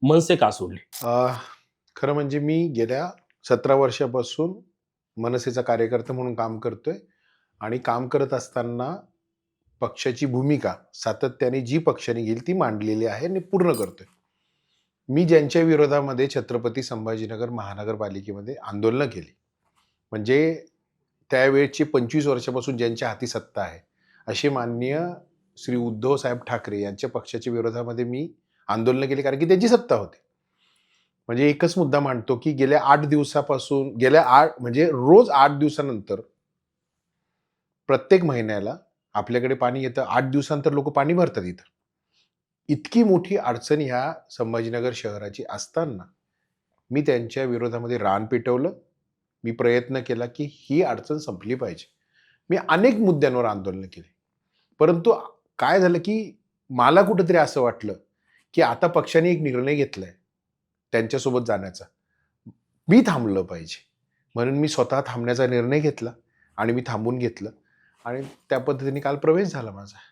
मनसे का सोडले? खरं म्हणजे मी गेल्या 17 वर्षापासून मनसेचा कार्यकर्ता म्हणून काम करतोय आणि काम करत असताना पक्षाची भूमिका सातत्याने जी पक्षाने घेईल ती मांडलेली आहे आणि पूर्ण करतोय. मी ज्यांच्या विरोधामध्ये छत्रपती संभाजीनगर महानगरपालिकेमध्ये आंदोलनं केली, म्हणजे त्यावेळची 25 वर्षापासून ज्यांच्या हाती सत्ता आहे, असे माननीय श्री उद्धव साहेब ठाकरे यांच्या पक्षाच्या विरोधामध्ये मी आंदोलनं केली कारण की त्यांची सत्ता होती. म्हणजे एकच मुद्दा मांडतो, की गेल्या 8 दिवसापासून गेल्या 8 म्हणजे रोज 8 दिवसानंतर प्रत्येक महिन्याला आपल्याकडे पाणी येतं. 8 दिवसानंतर लोकं पाणी भरतात इथं. इतकी मोठी अडचण ह्या संभाजीनगर शहराची असताना मी त्यांच्या विरोधामध्ये रान पेटवलं. मी प्रयत्न केला, की ही अडचण संपली पाहिजे. मी अनेक मुद्द्यांवर आंदोलनं केली. परंतु काय झालं, की मला कुठेतरी असं वाटलं, की आता पक्षाने एक निर्णय घेतलाय त्यांच्यासोबत जाण्याचा. मी थांबलं पाहिजे. म्हणून मी स्वतः थांबण्याचा निर्णय घेतला आणि मी थांबून घेतलं आणि त्या पद्धतीने काल प्रवेश झाला माझा.